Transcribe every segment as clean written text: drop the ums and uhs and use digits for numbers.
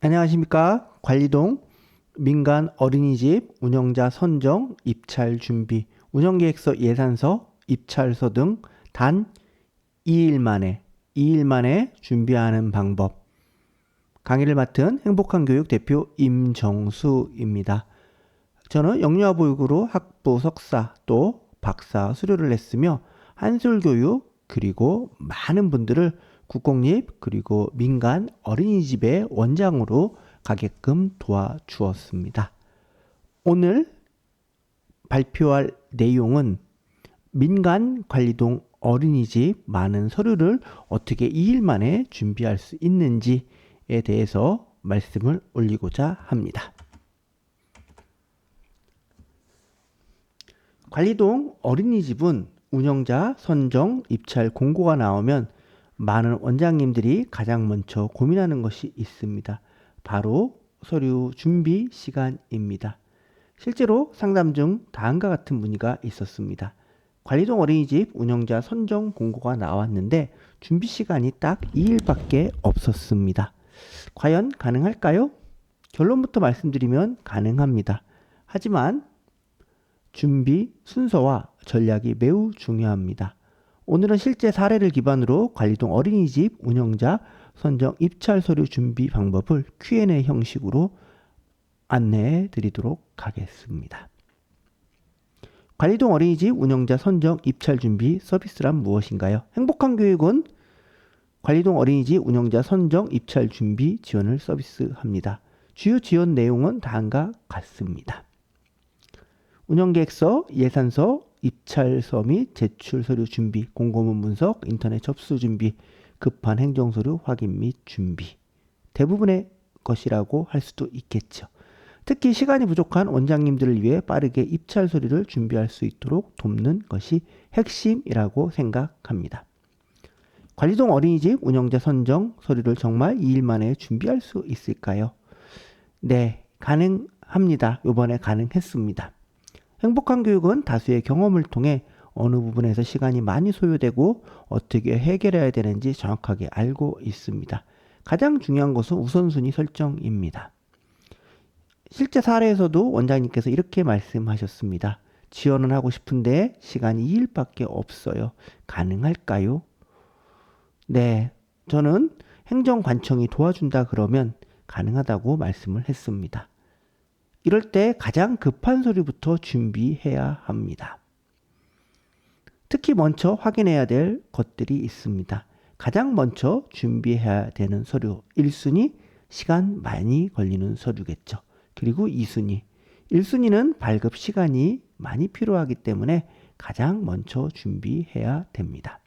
안녕하십니까. 관리동 민간 어린이집 운영자 선정, 입찰 준비, 운영계획서, 예산서, 입찰서 등 단 2일 만에 준비하는 방법. 강의를 맡은 행복한교육 대표 임정수입니다. 저는 영유아보육으로 학부 석사 또 박사 수료를 했으며 한술교육 그리고 많은 분들을 국공립 그리고 민간 어린이집의 원장으로 가게끔 도와주었습니다. 오늘 발표할 내용은 민간 관리동 어린이집 많은 서류를 어떻게 2일 만에 준비할 수 있는지에 대해서 말씀을 올리고자 합니다. 관리동 어린이집은 운영자 선정 입찰 공고가 나오면 많은 원장님들이 가장 먼저 고민하는 것이 있습니다. 바로 서류 준비 시간입니다. 실제로 상담 중 다음과 같은 문의가 있었습니다. 관리동 어린이집 운영자 선정 공고가 나왔는데 준비 시간이 딱 2일밖에 없었습니다. 과연 가능할까요? 결론부터 말씀드리면 가능합니다. 하지만 준비 순서와 전략이 매우 중요합니다. 오늘은 실제 사례를 기반으로 관리동 어린이집 운영자 선정 입찰 서류 준비 방법을 Q&A 형식으로 안내해 드리도록 하겠습니다. 관리동 어린이집 운영자 선정 입찰 준비 서비스란 무엇인가요? 행복한 교육은 관리동 어린이집 운영자 선정 입찰 준비 지원을 서비스합니다. 주요 지원 내용은 다음과 같습니다. 운영계획서, 예산서, 입찰서 및 제출 서류 준비, 공고문 분석, 인터넷 접수 준비, 급한 행정서류 확인 및 준비. 대부분의 것이라고 할 수도 있겠죠. 특히 시간이 부족한 원장님들을 위해 빠르게 입찰 서류를 준비할 수 있도록 돕는 것이 핵심이라고 생각합니다. 관리동 어린이집 운영자 선정 서류를 정말 2일 만에 준비할 수 있을까요? 네, 가능합니다. 이번에 가능했습니다. 행복한 교육은 다수의 경험을 통해 어느 부분에서 시간이 많이 소요되고 어떻게 해결해야 되는지 정확하게 알고 있습니다. 가장 중요한 것은 우선순위 설정입니다. 실제 사례에서도 원장님께서 이렇게 말씀하셨습니다. 지원은 하고 싶은데 시간이 2일밖에 없어요. 가능할까요? 네, 저는 행정관청이 도와준다 그러면 가능하다고 말씀을 했습니다. 이럴 때 가장 급한 서류부터 준비해야 합니다. 특히 먼저 확인해야 될 것들이 있습니다. 가장 먼저 준비해야 되는 서류 1순위 시간 많이 걸리는 서류겠죠. 그리고 2순위 1순위는 발급 시간이 많이 필요하기 때문에 가장 먼저 준비해야 됩니다.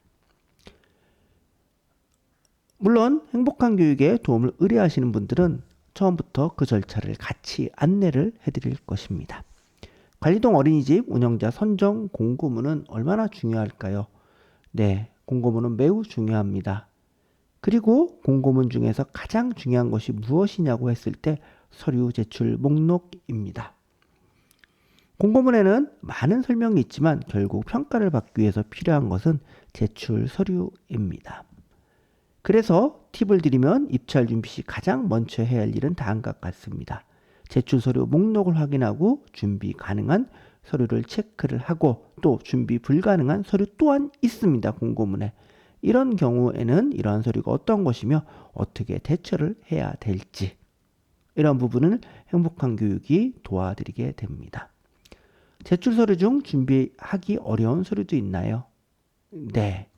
물론 행복한 교육에 도움을 의뢰하시는 분들은 처음부터 그 절차를 같이 안내를 해드릴 것입니다. 관리동 어린이집 운영자 선정 공고문은 얼마나 중요할까요? 네, 공고문은 매우 중요합니다. 그리고 공고문 중에서 가장 중요한 것이 무엇이냐고 했을 때 서류 제출 목록입니다. 공고문에는 많은 설명이 있지만 결국 평가를 받기 위해서 필요한 것은 제출 서류입니다. 그래서 팁을 드리면 입찰 준비 시 가장 먼저 해야 할 일은 다음과 같습니다. 제출 서류 목록을 확인하고 준비 가능한 서류를 체크를 하고 또 준비 불가능한 서류 또한 있습니다. 공고문에. 이런 경우에는 이러한 서류가 어떤 것이며 어떻게 대처를 해야 될지 이런 부분을 행복한 교육이 도와드리게 됩니다. 제출 서류 중 준비하기 어려운 서류도 있나요? 네.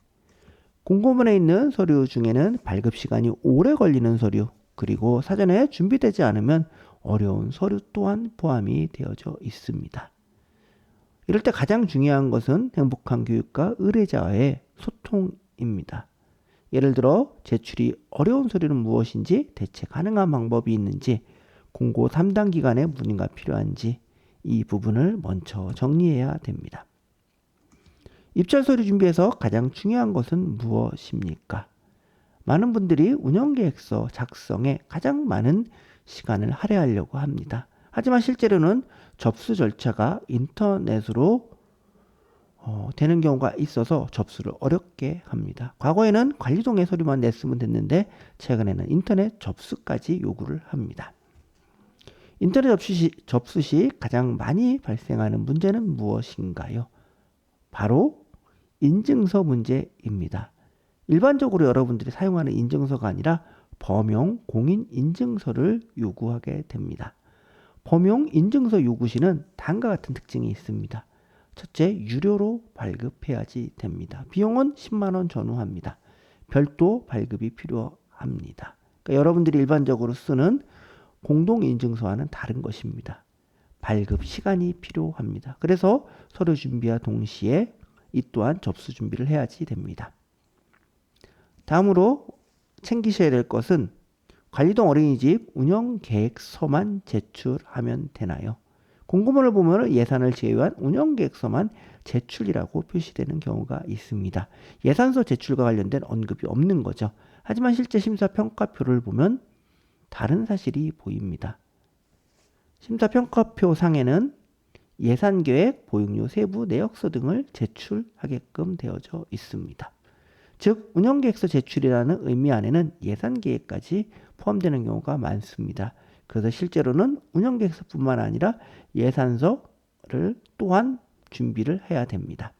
공고문에 있는 서류 중에는 발급 시간이 오래 걸리는 서류 그리고 사전에 준비되지 않으면 어려운 서류 또한 포함이 되어져 있습니다. 이럴 때 가장 중요한 것은 행복한 교육과 의뢰자와의 소통입니다. 예를 들어 제출이 어려운 서류는 무엇인지 대체 가능한 방법이 있는지 공고 3단 기관의 문의가 필요한지 이 부분을 먼저 정리해야 됩니다. 입찰 서류 준비에서 가장 중요한 것은 무엇입니까? 많은 분들이 운영계획서 작성에 가장 많은 시간을 할애하려고 합니다. 하지만 실제로는 접수 절차가 인터넷으로 되는 경우가 있어서 접수를 어렵게 합니다. 과거에는 관리동의 서류만 냈으면 됐는데 최근에는 인터넷 접수까지 요구를 합니다. 인터넷 접수 시 가장 많이 발생하는 문제는 무엇인가요? 바로 인증서 문제입니다. 일반적으로 여러분들이 사용하는 인증서가 아니라 범용 공인인증서를 요구하게 됩니다. 범용 인증서 요구 시는 다음과 같은 특징이 있습니다. 첫째, 유료로 발급해야지 됩니다. 비용은 10만 원 전후합니다. 별도 발급이 필요합니다. 그러니까 여러분들이 일반적으로 쓰는 공동인증서와는 다른 것입니다. 발급 시간이 필요합니다. 그래서 서류 준비와 동시에 이 또한 접수 준비를 해야지 됩니다. 다음으로 챙기셔야 될 것은 관리동 어린이집 운영계획서만 제출하면 되나요? 공고문을 보면 예산을 제외한 운영계획서만 제출이라고 표시되는 경우가 있습니다. 예산서 제출과 관련된 언급이 없는 거죠. 하지만 실제 심사평가표를 보면 다른 사실이 보입니다. 심사평가표 상에는 예산계획, 보육료 세부 내역서 등을 제출하게끔 되어져 있습니다. 즉 운영계획서 제출이라는 의미 안에는 예산계획까지 포함되는 경우가 많습니다. 그래서 실제로는 운영계획서뿐만 아니라 예산서를 또한 준비를 해야 됩니다.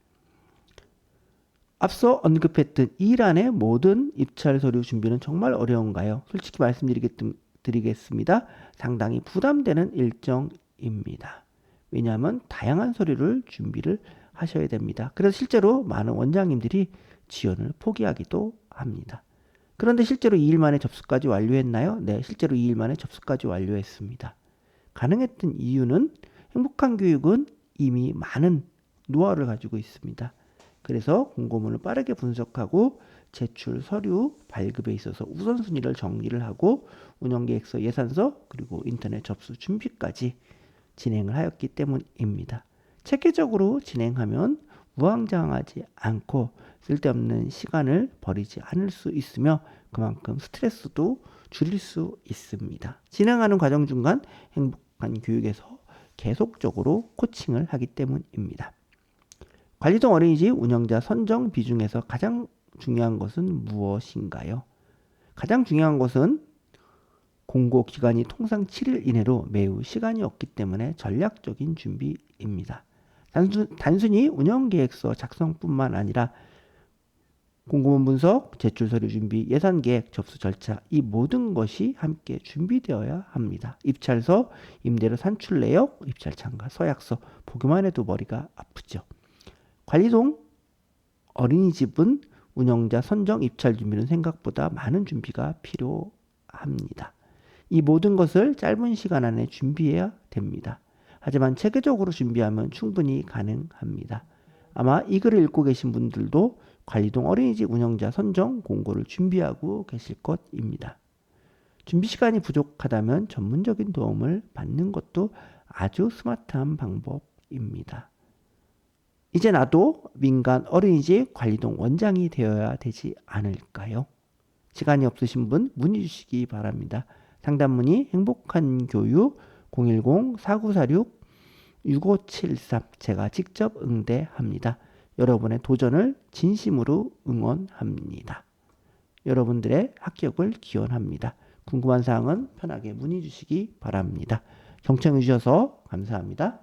앞서 언급했던 이 란의 모든 입찰 서류 준비는 정말 어려운가요? 솔직히 말씀드리겠습니다. 상당히 부담되는 일정입니다. 왜냐하면 다양한 서류를 준비를 하셔야 됩니다. 그래서 실제로 많은 원장님들이 지원을 포기하기도 합니다. 그런데 실제로 2일 만에 접수까지 완료했나요? 네, 실제로 2일 만에 접수까지 완료했습니다. 가능했던 이유는 행복한 교육은 이미 많은 노하우를 가지고 있습니다. 그래서 공고문을 빠르게 분석하고 제출 서류 발급에 있어서 우선순위를 정리를 하고 운영계획서, 예산서, 그리고 인터넷 접수 준비까지 진행을 하였기 때문입니다. 체계적으로 진행하면 우왕좌왕하지 않고 쓸데없는 시간을 버리지 않을 수 있으며 그만큼 스트레스도 줄일 수 있습니다. 진행하는 과정 중간 행복한 교육에서 계속적으로 코칭을 하기 때문입니다. 관리동 어린이집 운영자 선정 비중에서 가장 중요한 것은 무엇인가요? 가장 중요한 것은 공고 기간이 통상 7일 이내로 매우 시간이 없기 때문에 전략적인 준비입니다. 단순히 운영계획서 작성뿐만 아니라 공고문 분석, 제출 서류 준비, 예산계획, 접수 절차 이 모든 것이 함께 준비되어야 합니다. 입찰서, 임대료 산출 내역, 입찰 참가, 서약서 보기만 해도 머리가 아프죠. 관리동 어린이집은 운영자 선정, 입찰 준비는 생각보다 많은 준비가 필요합니다. 이 모든 것을 짧은 시간 안에 준비해야 됩니다. 하지만 체계적으로 준비하면 충분히 가능합니다. 아마 이 글을 읽고 계신 분들도 관리동 어린이집 운영자 선정 공고를 준비하고 계실 것입니다. 준비 시간이 부족하다면 전문적인 도움을 받는 것도 아주 스마트한 방법입니다. 이제 나도 민간 어린이집 관리동 원장이 되어야 되지 않을까요? 시간이 없으신 분 문의 주시기 바랍니다. 상담 문의 행복한 교육 010-4946-6573 제가 직접 응대합니다. 여러분의 도전을 진심으로 응원합니다. 여러분들의 합격을 기원합니다. 궁금한 사항은 편하게 문의 주시기 바랍니다. 경청해 주셔서 감사합니다.